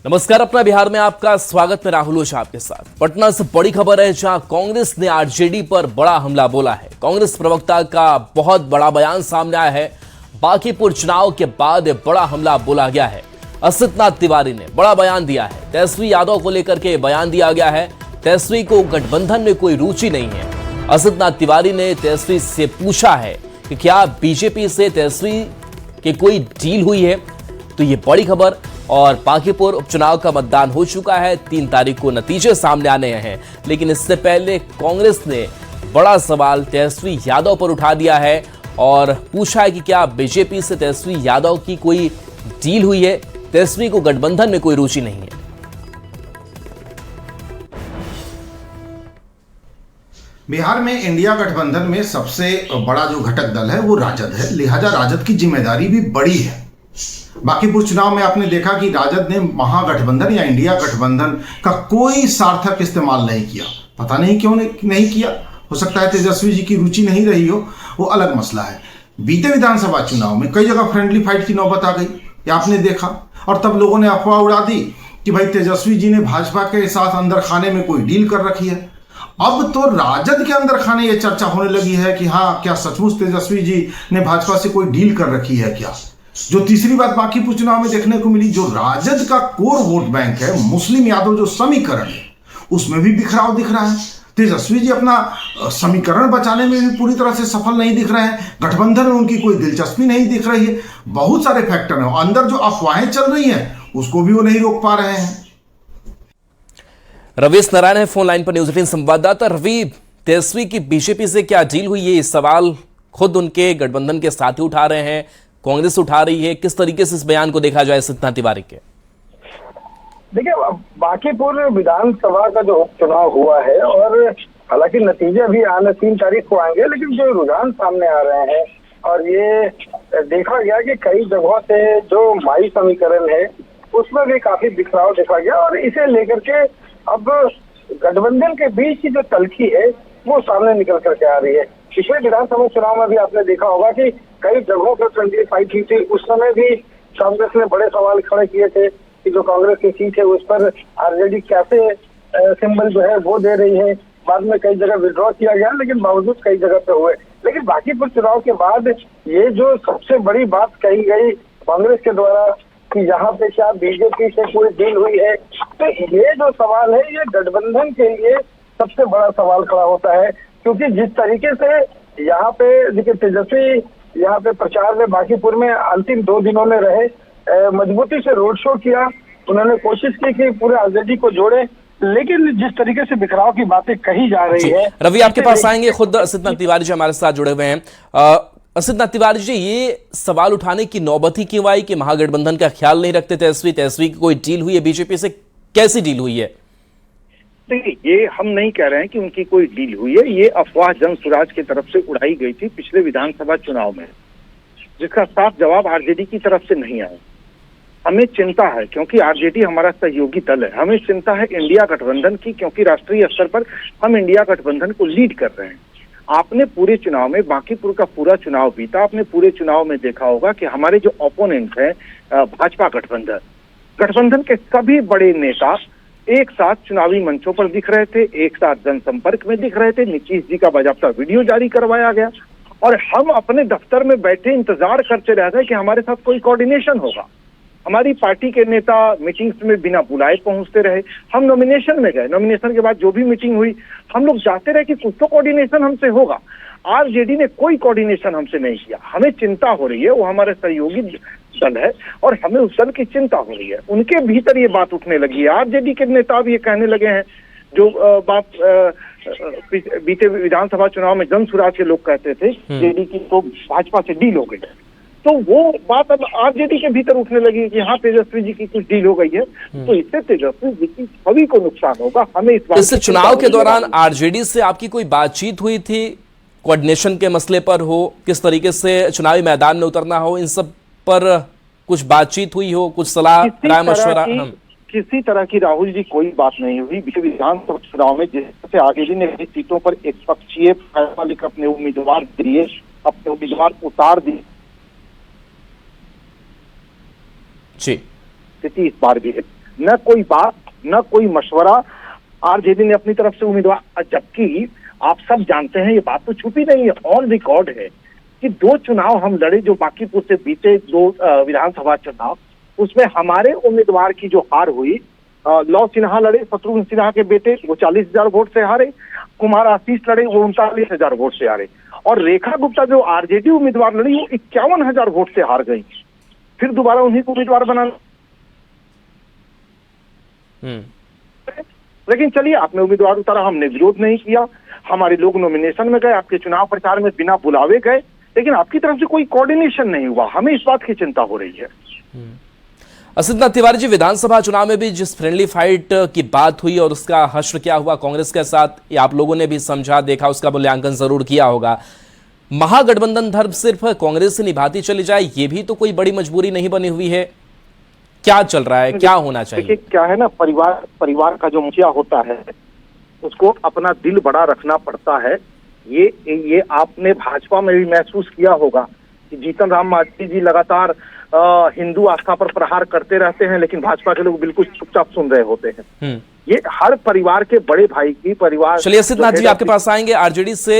नमस्कार, अपना बिहार में आपका स्वागत। मैं राहुल ओझा आपके साथ। पटना से बड़ी खबर है, जहां कांग्रेस ने आरजेडी पर बड़ा हमला बोला है। कांग्रेस प्रवक्ता का बहुत बड़ा बयान सामने आया है। बांकीपुर चुनाव के बाद बड़ा हमला बोला गया है। असित तिवारी ने बड़ा बयान दिया है। तेजस्वी यादव को लेकर के बयान दिया गया है। तेजस्वी को गठबंधन में कोई रुचि नहीं है। असित तिवारी ने तेजस्वी से पूछा है कि क्या बीजेपी से तेजस्वी की कोई डील हुई है। तो ये बड़ी खबर। और बांकीपुर उपचुनाव का मतदान हो चुका है। 3 तारीख को नतीजे सामने आने हैं, लेकिन इससे पहले कांग्रेस ने बड़ा सवाल तेजस्वी यादव पर उठा दिया है और पूछा है कि क्या बीजेपी से तेजस्वी यादव की कोई डील हुई है। तेजस्वी को गठबंधन में कोई रुचि नहीं है। बिहार में इंडिया गठबंधन में सबसे बड़ा जो घटक दल है वो राजद है, लिहाजा राजद की जिम्मेदारी भी बड़ी है। बांकीपुर चुनाव में आपने देखा कि राजद ने महागठबंधन या इंडिया गठबंधन का कोई सार्थक इस्तेमाल नहीं किया। पता नहीं क्यों नहीं किया। हो सकता है तेजस्वी जी की रुचि नहीं रही हो, वो अलग मसला है। बीते विधानसभा चुनाव में कई जगह फ्रेंडली फाइट की नौबत आ गई, ये आपने देखा। और तब लोगों ने अफवाह उड़ा दी कि भाई तेजस्वी जी ने भाजपा के साथ अंदर खाने में कोई डील कर रखी है। अब तो राजद के अंदर खाने ये चर्चा होने लगी है कि हाँ, क्या सचमुच तेजस्वी जी ने भाजपा से कोई डील कर रखी है क्या। जो तीसरी बात बांकीपुर चुनाव में देखने को मिली, जो राजद का कोर वोट बैंक है, मुस्लिम यादव जो समीकरण है, उसमें भी बिखराव दिख रहा है। तेजस्वी जी अपना समीकरण बचाने में भी पूरी तरह से सफल नहीं दिख रहे हैं। गठबंधन में उनकी कोई दिलचस्पी नहीं दिख रही है। बहुत सारे फैक्टर हैं। अंदर जो अफवाहें चल रही हैं उसको भी वो नहीं रोक पा रहे हैं। रवीश नारायण है फोन लाइन पर, न्यूज 18 संवाददाता। रवि, तेजस्वी की बीजेपी से क्या डील हुई है, ये सवाल खुद उनके गठबंधन के साथी उठा रहे हैं, कांग्रेस उठा रही है। किस तरीके से इस बयान को देखा जाए असित तिवारी के? देखिए, बांकीपुर विधानसभा का जो उपचुनाव हुआ है, और हालांकि नतीजे अभी आने 3 तारीख को आएंगे, लेकिन जो रुझान सामने आ रहे हैं और ये देखा गया कि कई जगहों से जो माई समीकरण है उसमें भी काफी बिखराव देखा गया, और इसे लेकर के अब गठबंधन के बीच की जो तल्खी है वो सामने निकल करके आ रही है। पिछले विधानसभा चुनाव में भी आपने देखा होगा कि कई जगहों पर फ्रेंडली फाइट हुई थी। उस समय भी कांग्रेस ने बड़े सवाल खड़े किए थे कि जो कांग्रेस की सीट है उस पर आरजेडी कैसे सिंबल जो है वो दे रही है। बाद में कई जगह विड्रॉ किया गया, लेकिन बावजूद कई जगह पे हुए। लेकिन बांकीपुर चुनाव के बाद ये जो सबसे बड़ी बात कही गई कांग्रेस के द्वारा कि यहाँ पे क्या बीजेपी से कोई डील हुई है, तो ये जो सवाल है ये गठबंधन के लिए सबसे बड़ा सवाल खड़ा होता है। क्योंकि जिस तरीके से यहाँ पे देखिए, तेजस्वी यहाँ पे प्रचार में बांकीपुर में अंतिम 2 दिनों में रहे, मजबूती से रोड शो किया। उन्होंने कोशिश की कि पूरे आरजेडी को जोड़े, लेकिन जिस तरीके से बिखराव की बातें कही जा रही है। रवि, आपके पास आएंगे, खुद असित तिवारी जी हमारे साथ जुड़े हुए हैं। असित तिवारी जी, ये सवाल उठाने की नौबत ही क्यों आई कि महागठबंधन का ख्याल नहीं रखते तेजस्वी की कोई डील हुई है बीजेपी से? कैसी डील हुई है? देखिए, ये हम नहीं कह रहे हैं कि उनकी कोई डील हुई है। ये अफवाह जन सुराज की तरफ से उड़ाई गई थी पिछले विधानसभा चुनाव में, जिसका साफ जवाब आरजेडी की तरफ से नहीं आया। हमें चिंता है क्योंकि आरजेडी हमारा सहयोगी दल है। हमें चिंता है इंडिया गठबंधन की, क्योंकि राष्ट्रीय स्तर पर हम इंडिया गठबंधन को लीड कर रहे हैं। आपने पूरे चुनाव में, बांकीपुर का पूरा चुनाव बीता, आपने पूरे चुनाव में देखा होगा कि हमारे जो ओपोनेंट है भाजपा गठबंधन के सभी बड़े नेता एक साथ चुनावी मंचों पर दिख रहे थे, एक साथ जनसंपर्क में दिख रहे थे। नीतीश जी का बाकायदा वीडियो जारी करवाया गया और हम अपने दफ्तर में बैठे इंतजार करते रह गए कि हमारे साथ कोई कोऑर्डिनेशन होगा। हमारी पार्टी के नेता मीटिंग्स में बिना बुलाए पहुंचते रहे। हम नॉमिनेशन में गए, नॉमिनेशन के बाद जो भी मीटिंग हुई हम लोग चाहते रहे कि कुछ तो कोऑर्डिनेशन हमसे होगा। आरजेडी ने कोई कोऑर्डिनेशन हमसे नहीं किया। हमें चिंता हो रही है, वो हमारे सहयोगी दल है और हमें उस दल की चिंता हो रही है। उनके भीतर ये बात उठने लगी है। आरजेडी के नेता भी ये कहने लगे हैं, जो बात बीते विधानसभा चुनाव में जन सुराज के लोग कहते थे जेडी की तो भाजपा से डील हो गई, तो वो बात अब आरजेडी के भीतर उठने लगी कि हाँ, तेजस्वी जी की कुछ डील हो गई है। तो इससे तेजस्वी जी की छवि को नुकसान होगा। हमें इस चुनाव के दौरान आरजेडी से आपकी कोई बातचीत हुई थी, कोऑर्डिनेशन के मसले पर हो, किस तरीके से चुनावी मैदान में उतरना हो, इन सब पर कुछ बातचीत हुई हो, कुछ सलाह राय मशवरा? किसी तरह की राहुल जी कोई बात नहीं हुई। विधानसभा चुनाव में जैसे आरजेडी ने सीटों पर एक पक्षीय फैसला लेकर अपने उम्मीदवार दिए, अपने उम्मीदवार उतार दिए जी, स्थिति इस बार भी है। न कोई बात, न कोई मशवरा आरजेडी ने अपनी तरफ से उम्मीदवार, जबकि आप सब जानते हैं, ये बात तो छुपी नहीं है, ऑन रिकॉर्ड है कि 2 चुनाव हम लड़े जो बांकीपुर से बीते 2 विधानसभा चुनाव, उसमें हमारे उम्मीदवार की जो हार हुई, लौ सिन्हा लड़े, शत्रुघ्न सिन्हा के बेटे, वो 40,000 वोट से हारे। कुमार आशीष लड़े, वो 39,000 वोट से हारे। और रेखा गुप्ता जो आरजेडी उम्मीदवार लड़ी, वो 51,000 वोट से हार गई। फिर दोबारा उन्हीं को उम्मीदवार बनाना। लेकिन चलिए, आपने उम्मीदवार उतारा, हमने विरोध नहीं किया, हमारे लोग नॉमिनेशन में गए, आपके चुनाव प्रचार में बिना बुलावे गए, लेकिन आपकी तरफ से कोई कोऑर्डिनेशन नहीं हुआ। हमें इस बात की चिंता हो रही है। असित तिवारी जी, विधानसभा चुनाव में भी जिस फ्रेंडली फाइट की बात हुई और उसका हश्र क्या हुआ कांग्रेस के साथ, ये आप लोगों ने भी समझा, देखा, उसका मूल्यांकन जरूर किया होगा। महागठबंधन धर्म सिर्फ कांग्रेस से निभाती चली जाए, ये भी तो कोई बड़ी मजबूरी नहीं बनी हुई है। क्या चल रहा है, क्या होना चाहिए? देखिए, क्या है ना, परिवार का जो मुखिया होता है उसको अपना दिल बड़ा रखना पड़ता है। ये आपने भाजपा में भी महसूस किया होगा कि जीतन राम मांझी जी लगातार हिंदू आस्था पर प्रहार करते रहते हैं, लेकिन भाजपा के लोग बिल्कुल चुपचाप सुन रहे होते हैं। ये हर परिवार के बड़े भाई की परिवार। चलिए असित जी, आपके पास आएंगे। आरजेडी से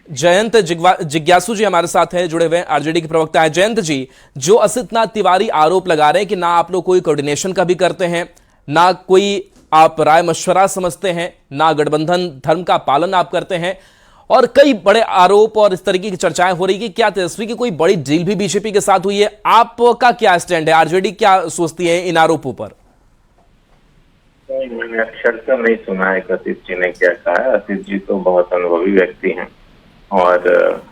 जयंत जिज्ञासु जी हमारे साथ हैं, जुड़े हुए हैं, आरजेडी के प्रवक्ता है। जयंत जी, जो असित तिवारी आरोप लगा रहे हैं कि ना आप लोग कोई कोऑर्डिनेशन का भी करते हैं, ना कोई आप राय मशवरा समझते हैं, ना गठबंधन धर्म का पालन आप करते हैं, और कई बड़े आरोप और इस तरीके की चर्चाएं हो रही कि क्या तेजस्वी की कोई बड़ी डील भी बीजेपी के साथ हुई है। आपका क्या स्टैंड है? आरजेडी क्या सोचती है इन आरोपों पर? मैंने अक्षर से नहीं है असित जी ने क्या कहा है। असित जी तो बहुत अनुभवी व्यक्ति हैं और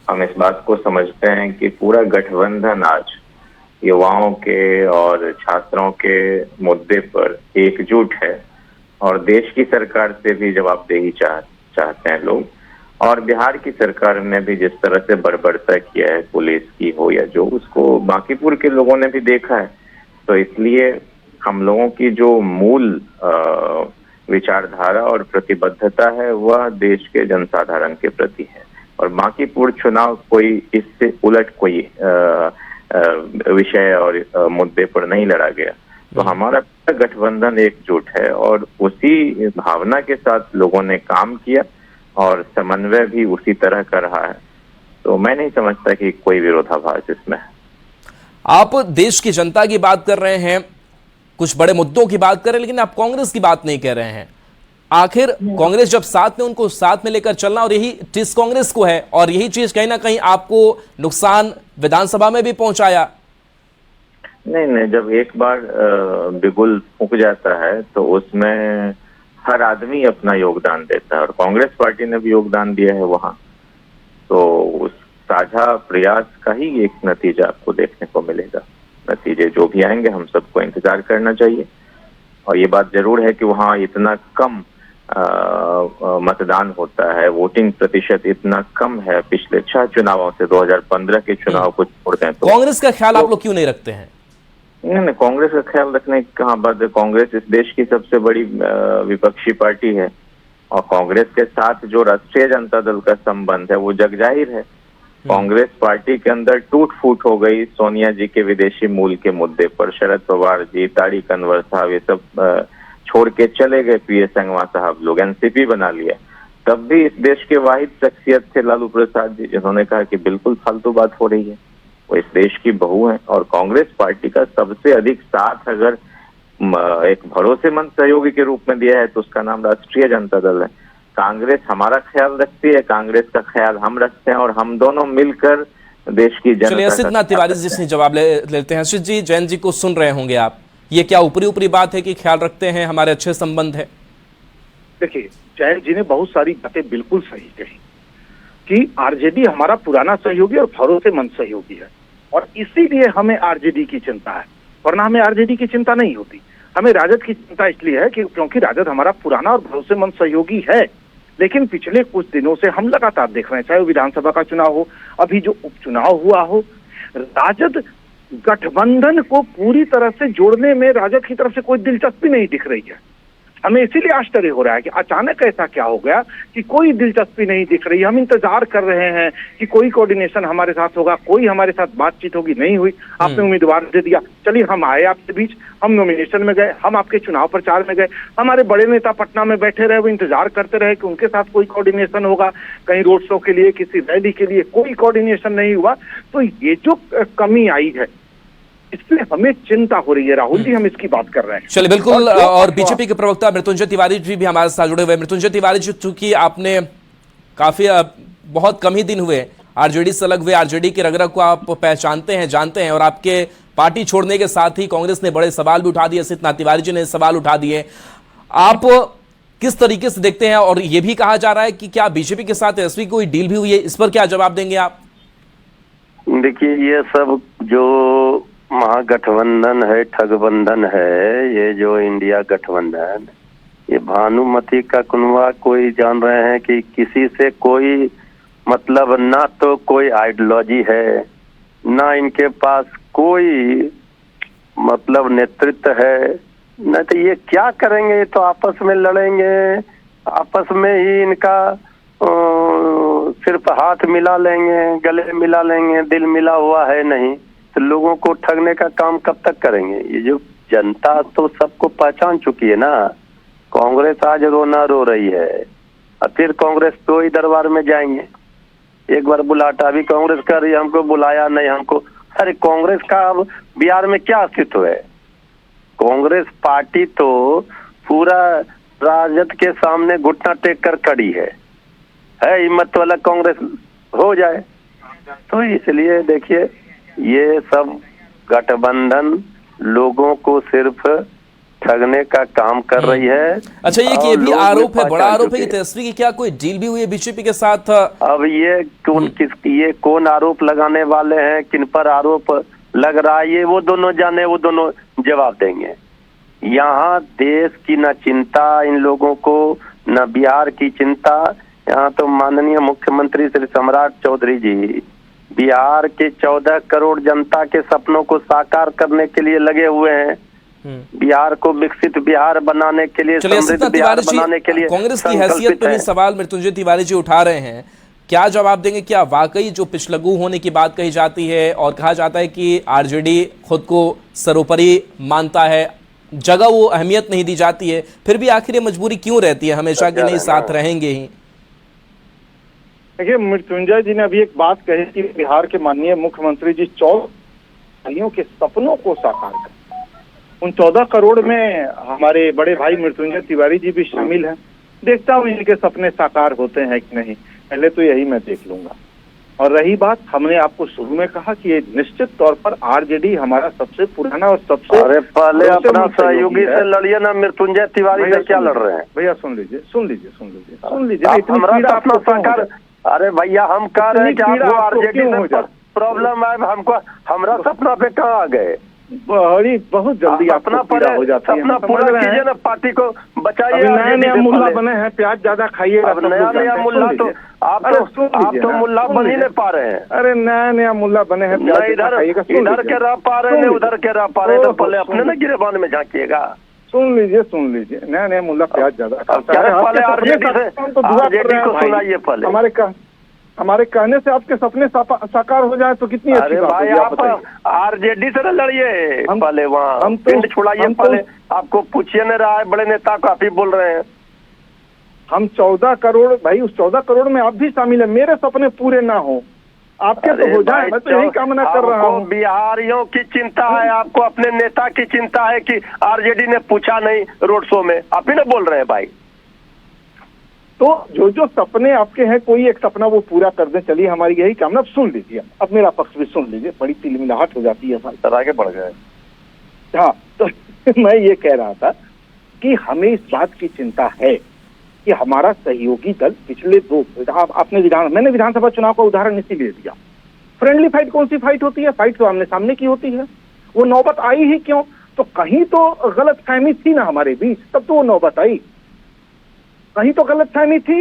हम इस बात को समझते हैं कि पूरा गठबंधन आज युवाओं के और छात्रों के मुद्दे पर एकजुट है और देश की सरकार से भी जवाबदेही चाहते हैं लोग। और बिहार की सरकार ने भी जिस तरह से बर्बरता किया है, पुलिस की हो या जो, उसको बांकीपुर के लोगों ने भी देखा है। तो इसलिए हम लोगों की जो मूल विचारधारा और प्रतिबद्धता है वह देश के जनसाधारण के प्रति है और बांकीपुर चुनाव कोई इससे उलट कोई विषय और मुद्दे पर नहीं लड़ा गया। तो हमारा गठबंधन एकजुट है और उसी भावना के साथ लोगों ने काम किया और समन्वय भी उसी तरह कर रहा है। तो मैं नहीं समझता कि कोई विरोधाभास इसमें है। आप देश की जनता की बात कर रहे हैं, कुछ बड़े मुद्दों की बात कर रहे हैं, लेकिन आप कांग्रेस की बात नहीं कर रहे हैं। आखिर कांग्रेस जब साथ में, उनको साथ में लेकर चलना, और यही टिस कांग्रेस को है और यही चीज कहीं ना कहीं आपको नुकसान विधानसभा में भी पहुंचाया। नहीं, जब एक बार बिगुल फूंक जाता है तो उसमें हर आदमी अपना योगदान देता है और कांग्रेस पार्टी ने भी योगदान दिया है वहां। तो उस साझा प्रयास का ही एक नतीजा आपको देखने को मिलेगा। नतीजे जो भी आएंगे हम सबको इंतजार करना चाहिए। और ये बात जरूर है कि वहाँ इतना कम मतदान होता है, वोटिंग प्रतिशत इतना कम है पिछले 6 चुनावों से, 2015 के चुनाव को छोड़ दें तो। कांग्रेस का ख्याल आप लोग क्यों नहीं रखते हैं? नहीं, कांग्रेस का ख्याल रखने की कहाँ बात है। कांग्रेस इस देश की सबसे बड़ी विपक्षी पार्टी है और कांग्रेस के साथ जो राष्ट्रीय जनता दल का संबंध है वो जग जाहिर है। कांग्रेस पार्टी के अंदर टूट फूट हो गई सोनिया जी के विदेशी मूल के मुद्दे पर। शरद पवार जी, तारिक अनवर साहब, ये सब छोड़ के चले गए। पीएस संगमा साहब लोग एनसीपी बना लिया। तब भी इस देश के वाहिद शख्सियत थे लालू प्रसाद जी, जिन्होंने कहा कि बिल्कुल फालतू बात हो रही है। वो इस देश की बहू है और कांग्रेस पार्टी का सबसे अधिक साथ अगर एक भरोसेमंद सहयोगी के रूप में दिया है तो उसका नाम राष्ट्रीय जनता दल है। कांग्रेस हमारा ख्याल रखती है, कांग्रेस का ख्याल हम रखते हैं और हम दोनों मिलकर देश की जनता। चलिए असित तिवारी जी से जवाब लेते हैं। असित जी, जयंत जी को सुन रहे होंगे आप, ये क्या ऊपरी बात है कि ख्याल रखते हैं, हमारे अच्छे संबंध है? देखिए, जयंत जी ने बहुत सारी बातें बिल्कुल सही कही कि आरजेडी हमारा पुराना सहयोगी और भरोसेमंद सहयोगी है और इसीलिए हमें आरजेडी की चिंता है, वरना हमें आरजेडी की चिंता नहीं होती। हमें राजद की चिंता इसलिए है कि क्योंकि राजद हमारा पुराना और भरोसेमंद सहयोगी है। लेकिन पिछले कुछ दिनों से हम लगातार देख रहे हैं, चाहे वो विधानसभा का चुनाव हो, अभी जो उपचुनाव हुआ हो, राजद गठबंधन को पूरी तरह से जोड़ने में राजद की तरफ से कोई दिलचस्पी नहीं दिख रही है। हमें इसीलिए आश्चर्य हो रहा है कि अचानक ऐसा क्या हो गया कि कोई दिलचस्पी नहीं दिख रही। हम इंतजार कर रहे हैं कि कोई कोऑर्डिनेशन हमारे साथ होगा, कोई हमारे साथ बातचीत होगी, नहीं हुई। आपने उम्मीदवार दे दिया, चलिए हम आए आपके बीच, हम नॉमिनेशन में गए, हम आपके चुनाव प्रचार में गए, हमारे बड़े नेता पटना में बैठे रहे, वो इंतजार करते रहे कि उनके साथ कोई कोऑर्डिनेशन होगा, कहीं रोड शो के लिए, किसी रैली के लिए, कोई कोऑर्डिनेशन नहीं हुआ। तो ये जो कमी आई है इसलिए हमें चिंता हो रही है राहुल जी, हम इसकी बात कर रहे हैं। चलिए बिल्कुल, और बीजेपी के प्रवक्ता मृत्युंजय तिवारी जी भी हमारे साथ जुड़े हुए। मृत्युंजय तिवारी जी, चूंकि आपने काफी बहुत कम ही दिन हुए आरजेडी से अलग हुए, आरजेडी के रग रग को आप पहचानते हैं, जानते हैं, और आपके पार्टी छोड़ने के साथ ही कांग्रेस ने बड़े सवाल भी उठा दिए, सिद्धनाथ तिवारी जी ने सवाल उठा दिए। आप किस तरीके से देखते हैं? और यह भी कहा जा रहा है कि क्या बीजेपी के साथ ऐसी कोई डील भी हुई है, इस पर क्या जवाब देंगे आप? देखिए, ये सब जो महागठबंधन है, ठगबंधन है, ये जो इंडिया गठबंधन, ये भानुमति का कुनवा कोई जान रहे हैं कि किसी से कोई मतलब ना तो कोई आइडियोलॉजी है, ना इनके पास कोई मतलब नेतृत्व है, न तो ये क्या करेंगे। तो आपस में लड़ेंगे, आपस में ही इनका सिर्फ हाथ मिला लेंगे, गले मिला लेंगे, दिल मिला हुआ है नहीं। तो लोगों को ठगने का काम कब तक करेंगे? ये जो जनता तो सबको पहचान चुकी है ना। कांग्रेस आज रोना रो रही है, और फिर कांग्रेस तो ही दरबार में जाएंगे। एक बार बुलाटा भी कांग्रेस कर रही है, हमको बुलाया नहीं हमको। अरे कांग्रेस का अब बिहार में क्या अस्तित्व है? कांग्रेस पार्टी तो पूरा राजद के सामने घुटना टेक कर खड़ी है हिम्मत वाला कांग्रेस हो जाए। तो इसलिए देखिए, ये सब गठबंधन लोगों को सिर्फ ठगने का काम कर रही है। अच्छा, ये भी आरोप है, बड़ा आरोप है कि तेजस्वी की क्या कोई डील भी हुई है बीजेपी के साथ? अब ये कौन आरोप लगाने वाले हैं, किन पर आरोप लग रहा है, ये वो दोनों जाने, वो दोनों जवाब देंगे। यहाँ देश की न चिंता इन लोगों को, न बिहार की चिंता। यहाँ तो माननीय मुख्यमंत्री श्री सम्राट चौधरी जी बिहार के 14 करोड़ जनता के सपनों को साकार करने के लिए लगे हुए हैं। बिहार को विकसित बिहार बनाने के लिए, समृद्ध बिहार बनाने के लिए कांग्रेस की हैसियत पर भी सवाल मृत्युंजय तिवारी जी उठा रहे हैं। क्या जवाब देंगे? क्या वाकई जो पिछलग्गू होने की बात कही जाती है और कहा जाता है कि आरजेडी खुद को सर्वोपरि मानता है, जगह वो अहमियत नहीं दी जाती है, फिर भी आखिर ये मजबूरी क्यों रहती है हमेशा कि नहीं साथ रहेंगे ही? देखिए, मृत्युंजय जी ने अभी एक बात कही कि बिहार के माननीय मुख्यमंत्री जी 14 के सपनों को साकार कर, उन 14 करोड़ में हमारे बड़े भाई मृत्युंजय तिवारी जी भी शामिल हैं। देखता हूँ इनके सपने साकार होते हैं कि नहीं, पहले तो यही मैं देख लूंगा। और रही बात, हमने आपको शुरू में कहा कि ये निश्चित तौर पर आरजेडी हमारा सबसे पुराना और सबसे, अरे पहले अपना सहयोगी से लड़िए ना, मृत्युंजय तिवारी से क्या लड़ रहे हैं? भैया सुन लीजिए। हमारा अपना साकार। अरे भैया, हम कह रहे हैं कि आपको आरजेडी में प्रॉब्लम है, हमको हमारा सपना पे कहाँ आ गए? बहुत जल्दी अपना पीड़ा हो जाती है। अपना पूरा कीजिए ना, पार्टी को बचाइए। नया मुल्ला बने हैं, प्याज ज्यादा खाइए। नया मुल्ला तो आप तो मुल्ला बन ही नहीं पा रहे हैं। अरे नया मुल्ला बने हैं, इधर के रह पा रहे हैं, उधर के रह पा रहे हैं। तो पहले अपने ना गिरेबान में झांकिएगा। सुन लीजिए, नया मुल्ला प्याज ज्यादा खाता है। पहले आरजेडी को सुनाइए। पहले हमारे कहने से आपके सपने साकार हो जाए तो कितनी अच्छी बात भाई। आप आरजेडी से लड़िए, पहले वहाँ पिंड छुड़ाइए। पहले आपको पूछिए नहीं रहा है, बड़े नेता काफी बोल रहे हैं। हम 14 करोड़ भाई, उस 14 करोड़ में आप भी शामिल है। मेरे सपने पूरे ना हो, आपके तो हो जाए, मैं तो यही कामना कर रहा हूँ। बिहारियों की चिंता है, आपको अपने नेता की चिंता है कि आरजेडी ने पूछा नहीं रोड शो में, आप ही ना बोल रहे हैं भाई। तो जो सपने आपके हैं, कोई एक सपना वो पूरा कर दें, चलिए हमारी यही कामना। अब सुन लीजिए, अब मेरा पक्ष भी सुन लीजिए, बड़ी तिलमिलाहट हो जाती है, सर आगे बढ़ गए। हाँ, तो मैं ये कह रहा था कि हमें इस बात की चिंता है कि हमारा सहयोगी दल पिछले मैंने विधानसभा चुनाव का उदाहरण इसीलिए दिया। फ्रेंडली फाइट कौन सी फाइट होती है? फाइट तो आमने सामने की होती है। वो नौबत आई ही क्यों? तो कहीं तो गलतफहमी थी ना हमारे बीच, तब तो वो नौबत आई। कहीं तो गलतफहमी थी।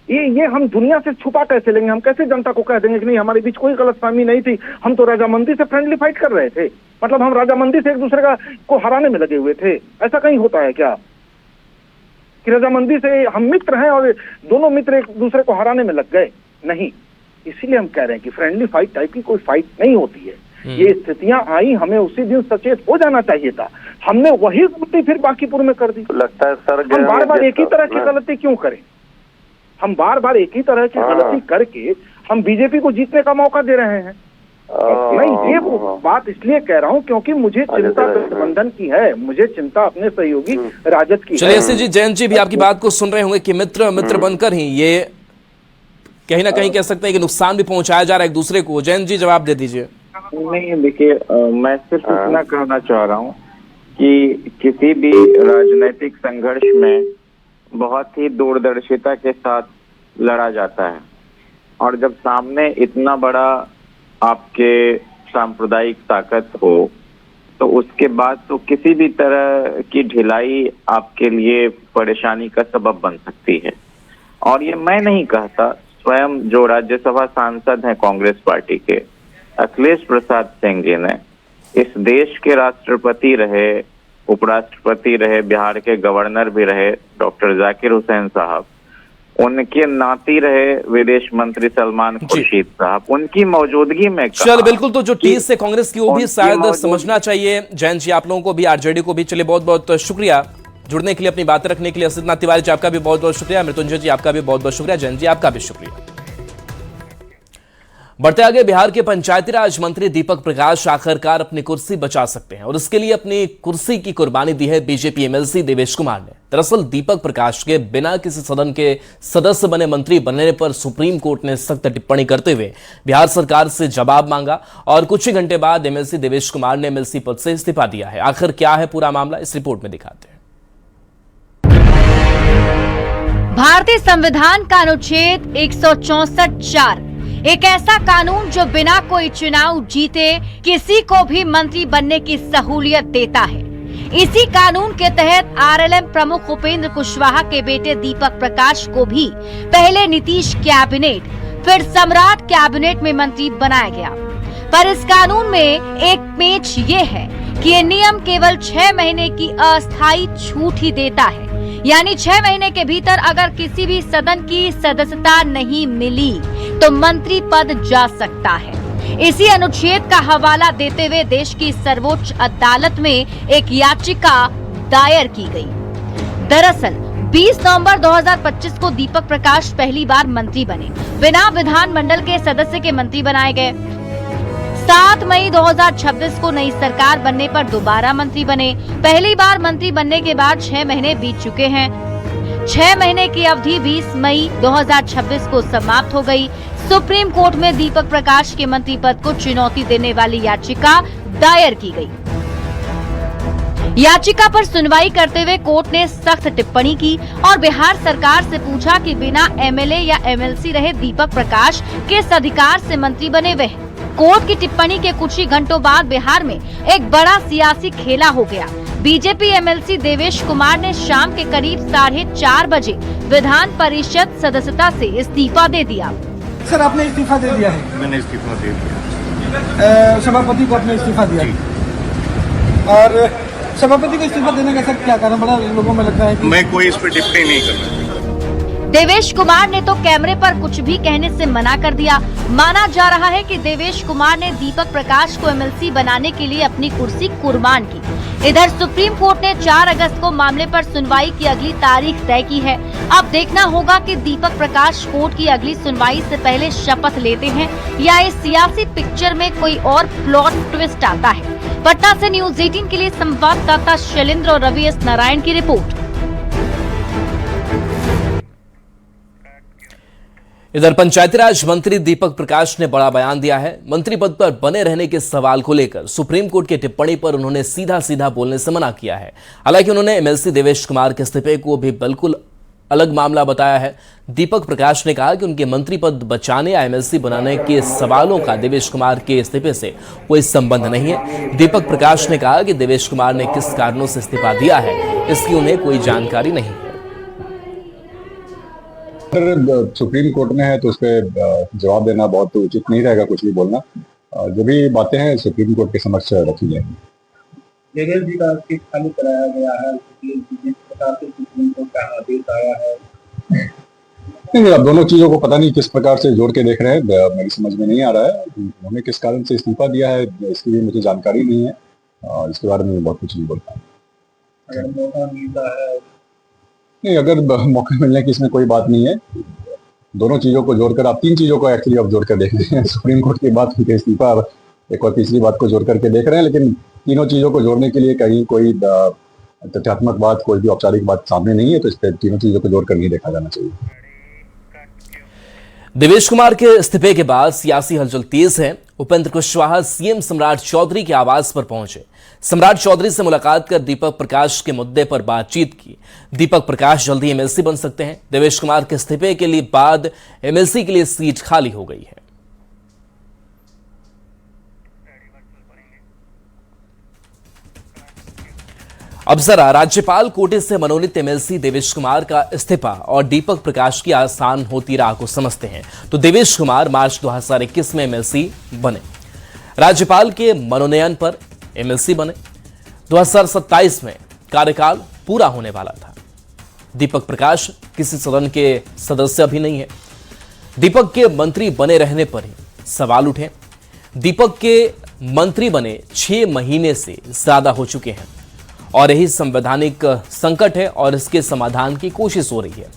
ये हम दुनिया से छुपा कैसे लेंगे? हम कैसे जनता को कह देंगे कि नहीं हमारे बीच कोई गलतफहमी नहीं थी, हम तो रजामंदी से फ्रेंडली फाइट कर रहे थे? मतलब हम राजामंदी से एक दूसरे को हराने में लगे हुए थे? ऐसा कहीं होता है क्या कि रजामंदी से हम मित्र हैं और दोनों मित्र एक दूसरे को हराने में लग गए? नहीं। इसीलिए हम कह रहे हैं कि फ्रेंडली फाइट टाइप की कोई फाइट नहीं होती है। ये स्थितियां आई, हमें उसी दिन सचेत हो जाना चाहिए था। हमने वही गलती फिर बांकीपुर में कर दी। लगता है सर हम बार बार एक ही तरह की गलती क्यों करें? हम बार बार एक ही तरह की गलती करके हम बीजेपी को जीतने का मौका दे रहे हैं। मैं ये बात इसलिए कह रहा हूँ क्योंकि मुझे चिंता गठबंधन की है, मुझे चिंता अपने सहयोगी राजद की है। चलिए ऐसे जी, जयंत जी भी आपकी बात को सुन रहे होंगे कि मित्र बनकर ही ये कहीं ना कहीं कह सकते हैं कि नुकसान भी पहुंचाया जा रहा है एक दूसरे को। जयंत जी जवाब दे दीजिए। नहीं, देखिए, मैं सिर्फ इतना कहना चाह रहा हूँ कि किसी भी राजनीतिक संघर्ष में बहुत ही दूरदर्शिता के साथ लड़ा जाता है, और जब सामने इतना बड़ा आपके सांप्रदायिक ताकत हो तो उसके बाद तो किसी भी तरह की ढिलाई आपके लिए परेशानी का सबब बन सकती है। और ये मैं नहीं कहता, स्वयं जो राज्यसभा सांसद हैं कांग्रेस पार्टी के अखिलेश प्रसाद सिंह जी ने, इस देश के राष्ट्रपति रहे, उपराष्ट्रपति रहे, बिहार के गवर्नर भी रहे डॉक्टर जाकिर हुसैन साहब, उनके नाती रहे विदेश मंत्री सलमान खुर्शीद साहब, उनकी मौजूदगी में चल बिल्कुल, तो जो टीस से कांग्रेस की वो भी शायद समझना चाहिए। जयंत जी आप लोगों को भी, आरजेडी को भी। चलिए बहुत बहुत शुक्रिया जुड़ने के लिए, अपनी बातें रखने के लिए। सिद्धनाथ तिवारी जी आपका भी बहुत बहुत शुक्रिया, मृत्युंजय जी आपका भी बहुत बहुत शुक्रिया, जयंत जी आपका भी शुक्रिया। बढ़ते आगे, बिहार के पंचायती राज मंत्री दीपक प्रकाश आखिरकार अपनी कुर्सी बचा सकते हैं और इसके लिए अपनी कुर्सी की कुर्बानी दी है बीजेपी एमएलसी देवेश कुमार ने। दरअसल दीपक प्रकाश के बिना किसी सदन के सदस्य बने मंत्री बनने पर सुप्रीम कोर्ट ने सख्त टिप्पणी करते हुए बिहार सरकार से जवाब मांगा और कुछ ही घंटे बाद एमएलसी देवेश कुमार ने एमएलसी पद से इस्तीफा दिया है। आखिर क्या है पूरा मामला, इस रिपोर्ट में दिखाते हैं। भारतीय संविधान का अनुच्छेद 164(4) एक ऐसा कानून जो बिना कोई चुनाव जीते किसी को भी मंत्री बनने की सहूलियत देता है। इसी कानून के तहत आरएलएम प्रमुख उपेंद्र कुशवाहा के बेटे दीपक प्रकाश को भी पहले नीतीश कैबिनेट फिर सम्राट कैबिनेट में मंत्री बनाया गया। पर इस कानून में एक पेच ये है कि ये नियम केवल 6 महीने की अस्थायी छूट ही देता है, यानी 6 महीने के भीतर अगर किसी भी सदन की सदस्यता नहीं मिली तो मंत्री पद जा सकता है। इसी अनुच्छेद का हवाला देते हुए देश की सर्वोच्च अदालत में एक याचिका दायर की गई। दरअसल 20 नवंबर 2025 को दीपक प्रकाश पहली बार मंत्री बने, बिना विधानमंडल के सदस्य के मंत्री बनाए गए। 7 मई 2026 को नई सरकार बनने पर दोबारा मंत्री बने। पहली बार मंत्री बनने के बाद 6 महीने बीत चुके हैं। 6 महीने की अवधि 20 मई 2026 को समाप्त हो गई। सुप्रीम कोर्ट में दीपक प्रकाश के मंत्री पद को चुनौती देने वाली याचिका दायर की गई। याचिका पर सुनवाई करते हुए कोर्ट ने सख्त टिप्पणी की और बिहार सरकार से पूछा कि बिना एमएलए या एमएलसी रहे दीपक प्रकाश किस अधिकार से मंत्री बने हुए हैं। कोर्ट की टिप्पणी के कुछ ही घंटों बाद बिहार में एक बड़ा सियासी खेला हो गया। बीजेपी एमएलसी देवेश कुमार ने शाम के करीब 4:30 बजे विधान परिषद सदस्यता से इस्तीफा दे दिया। सर आपने इस्तीफा दे दिया है? मैंने इस्तीफा दे दिया। सभापति को आपने इस्तीफा दिया और सभापति को इस्तीफा देने का सर क्या कारण? बड़ा लोगों में लगता है कि मैं कोई इस पर टिप्पणी नहीं करना। देवेश कुमार ने तो कैमरे पर कुछ भी कहने से मना कर दिया। माना जा रहा है कि देवेश कुमार ने दीपक प्रकाश को एमएलसी बनाने के लिए अपनी कुर्सी कुर्बान की। इधर सुप्रीम कोर्ट ने 4 अगस्त को मामले पर सुनवाई की अगली तारीख तय की है। अब देखना होगा कि दीपक प्रकाश कोर्ट की अगली सुनवाई से पहले शपथ लेते हैं या इस सियासी पिक्चर में कोई और प्लॉट ट्विस्ट आता है। पटना से न्यूज 18 के लिए संवाददाता शैलेंद्र और रवि एस नारायण की रिपोर्ट। इधर पंचायती राज मंत्री दीपक प्रकाश ने बड़ा बयान दिया है। मंत्री पद पर बने रहने के सवाल को लेकर सुप्रीम कोर्ट की टिप्पणी पर उन्होंने सीधा सीधा बोलने से मना किया है। हालांकि उन्होंने एमएलसी देवेश कुमार के इस्तीफे को भी बिल्कुल अलग मामला बताया है। दीपक प्रकाश ने कहा कि उनके मंत्री पद बचाने या एमएलसी बनाने के सवालों का देवेश कुमार के इस्तीफे से कोई संबंध नहीं है। दीपक प्रकाश ने कहा कि देवेश कुमार ने किस कारणों से इस्तीफा दिया है इसकी उन्हें कोई जानकारी नहीं है। सुप्रीम कोर्ट में है तो उस पर जवाब देना बहुत उचित नहीं रहेगा, कुछ भी बोलना। जो भी बातें हैं सुप्रीम कोर्ट के समक्ष रखी जाएंगी। जगह जी का केस खाली कराया गया है, जिस प्रकार से सुप्रीम कोर्ट का आदेश आया है। नहीं, अब दोनों चीजों को पता नहीं किस प्रकार से जोड़ के देख रहे हैं, मेरी समझ में नहीं आ रहा है। उन्होंने किस कारण से इस्तीफा दिया है इसकी भी मुझे जानकारी नहीं है और इसके बारे में बहुत कुछ नहीं बोल पाऊंगा। अगर मौका मिलता है नहीं, अगर मौका मिलने की इसमें कोई बात नहीं है। दोनों चीजों को जोड़कर आप तीन चीजों को एक्चुअली अब जोड़ कर देख रहे हैं, सुप्रीम कोर्ट की बात, उनके इस्तीफा, एक और तीसरी बात को जोड़ करके देख रहे हैं। लेकिन तीनों चीजों को जोड़ने के लिए कहीं कोई तथ्यात्मक बात, कोई भी औपचारिक बात सामने नहीं है, तो इस पर तीनों चीजों को जोड़कर नहीं देखा जाना चाहिए। देवेश कुमार के इस्तीफे के बाद सियासी हलचल तेज है। उपेंद्र कुशवाहा सीएम सम्राट चौधरी के आवास पर पहुंचे। सम्राट चौधरी से मुलाकात कर दीपक प्रकाश के मुद्दे पर बातचीत की। दीपक प्रकाश जल्दी एमएलसी बन सकते हैं। देवेश कुमार के इस्तीफे के लिए बाद एमएलसी के लिए सीट खाली हो गई है। अब जरा राज्यपाल कोटे से मनोनीत एमएलसी देवेश कुमार का इस्तीफा और दीपक प्रकाश की आसान होती राह को समझते हैं। तो देवेश कुमार मार्च 2021 में एमएलसी बने, राज्यपाल के मनोनयन पर एमएलसी बने। 2027 में कार्यकाल पूरा होने वाला था। दीपक प्रकाश किसी सदन के सदस्य भी नहीं है। दीपक के मंत्री बने रहने पर ही सवाल उठे। दीपक के मंत्री बने 6 महीने से ज्यादा हो चुके हैं और यही संवैधानिक संकट है और इसके समाधान की कोशिश हो रही है।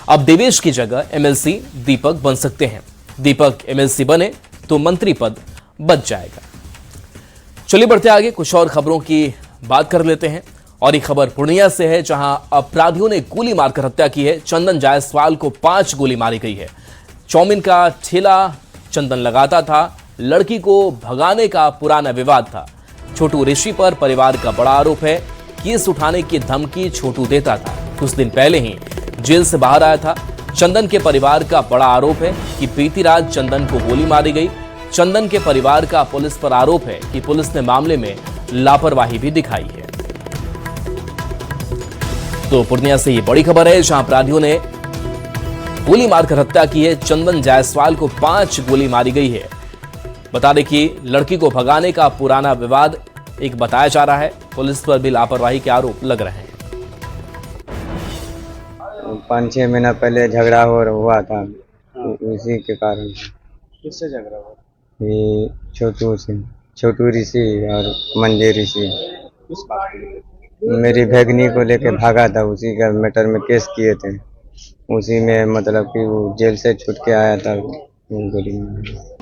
अब देवेश की जगह एमएलसी दीपक बन सकते हैं। दीपक एमएलसी बने तो मंत्री पद बच जाएगा। चलिए बढ़ते आगे, कुछ और खबरों की बात कर लेते हैं। और ये खबर पूर्णिया से है, जहां अपराधियों ने गोली मारकर हत्या की है। चंदन जायसवाल को 5 गोली मारी गई है। चौमिन का ठेला चंदन लगाता था। लड़की को भगाने का पुराना विवाद था। छोटू ऋषि पर परिवार का बड़ा आरोप है। केस उठाने की धमकी छोटू देता था। कुछ दिन पहले ही जेल से बाहर आया था। चंदन के परिवार का बड़ा आरोप है कि बीती रात चंदन को गोली मारी गई। चंदन के परिवार का पुलिस पर आरोप है कि पुलिस ने मामले में लापरवाही भी दिखाई है। तो पूर्णिया से ये बड़ी खबर है, जहां अपराधियों ने गोली मारकर हत्या की है। चंदन जायसवाल को 5 गोली मारी गई है। बता दें कि लड़की को भगाने का पुराना विवाद एक बताया जा रहा है। पुलिस पर भी लापरवाही के आरोप लग रहे हैं। 5-6 महीना पहले झगड़ा हुआ था, उसी के कारण। किससे झगड़ा हुआ? ये छोटू ऋषि और मंजे ऋषि। किस बात को? मेरी भगनी को लेके भागा था, उसी का मैटर में केस किए थे। उसी में मतलब कि वो जेल से छूट के आया था। गोली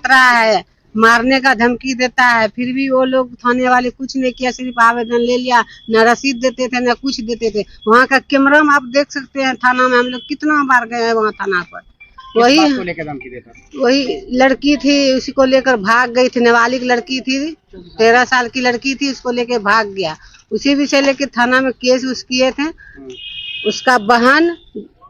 है, मारने का धमकी देता है, फिर भी वो लोग थाने वाले कुछ नहीं किया, सिर्फ आवेदन ले लिया। न रसीद देते थे न कुछ देते थे। वहाँ का कैमरा में आप देख सकते हैं। थाना में हम लोग कितना बार गए हैं वहाँ थाना पर। वही धमकी देता, वही लड़की थी, उसी को लेकर भाग गई थी। नाबालिग लड़की थी, 13 साल की लड़की थी, उसको लेकर भाग गया। उसी विषय लेके थाना में केस उस किए थे। उसका बहन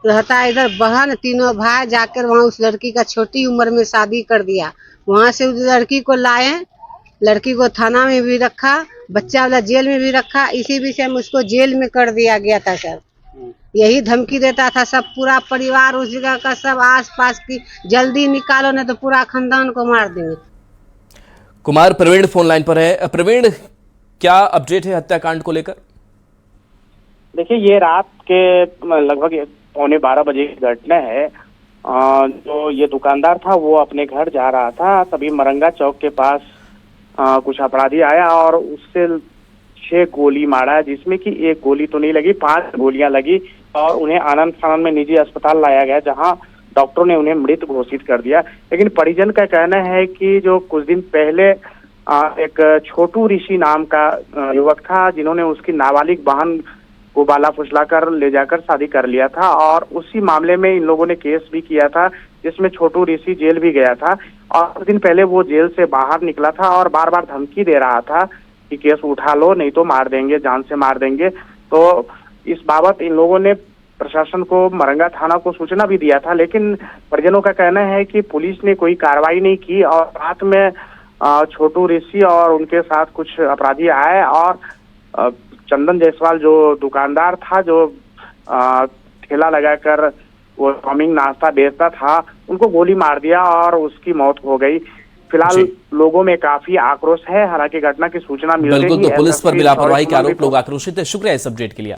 रहता है इधर, बहन तीनों भाई जाकर वहाँ उस लड़की का छोटी उम्र में शादी कर दिया। वहाँ से उस लड़की को लाए, लड़की को थाना में भी रखा, बच्चा वाला जेल में भी रखा। इसी विषय में उसको जेल में कर दिया गया था सर। यही धमकी देता था सब, पूरा परिवार उस जगह का, सब आस पास की, जल्दी निकालो नहीं तो पूरा खानदान को मार देंगे। कुमार प्रवीण फोन लाइन पर है। प्रवीण, क्या अपडेट है हत्याकांड को लेकर? देखिए, ये रात के लगभग 11:15 बजे की घटना है। जो ये दुकानदार था वो अपने घर जा रहा था, तभी मरंगा चौक के पास कुछ अपराधी आया और उससे 6 गोली मारा, जिसमें कि 1 गोली तो नहीं लगी, 5 गोलियां लगी और उन्हें आनंद फानंद में निजी अस्पताल लाया गया, जहां डॉक्टरों ने उन्हें मृत घोषित कर दिया। लेकिन परिजन का कहना है कि जो कुछ दिन पहले एक छोटू ऋषि नाम का युवक था, जिन्होंने उसकी नाबालिग बहन को बाला फुसला कर ले जाकर शादी कर लिया था और उसी मामले में इन लोगों ने केस भी किया था, जिसमें छोटू ऋषि जेल भी गया था। और कुछ दिन पहले वो जेल से बाहर निकला था और बार बार धमकी दे रहा था कि केस उठा लो, नहीं तो मार देंगे, जान से मार देंगे। तो इस बाबत इन लोगों ने प्रशासन को, मरंगा थाना को सूचना भी दिया था, लेकिन परिजनों का कहना है कि पुलिस ने कोई कार्रवाई नहीं की। और रात में छोटू ऋषि और उनके साथ कुछ अपराधी आए और चंदन जायसवाल जो दुकानदार था, जो ठेला लगाकर वो चौमिन नाश्ता बेचता था, उनको गोली मार दिया और उसकी मौत हो गई। फिलहाल लोगों में काफी आक्रोश है, हालांकि घटना की सूचना मिल गई बिल्कुल, तो है। पुलिस पर भी लापरवाही के और आरोप लोग आक्रोशित है। शुक्रिया इस अपडेट के लिए।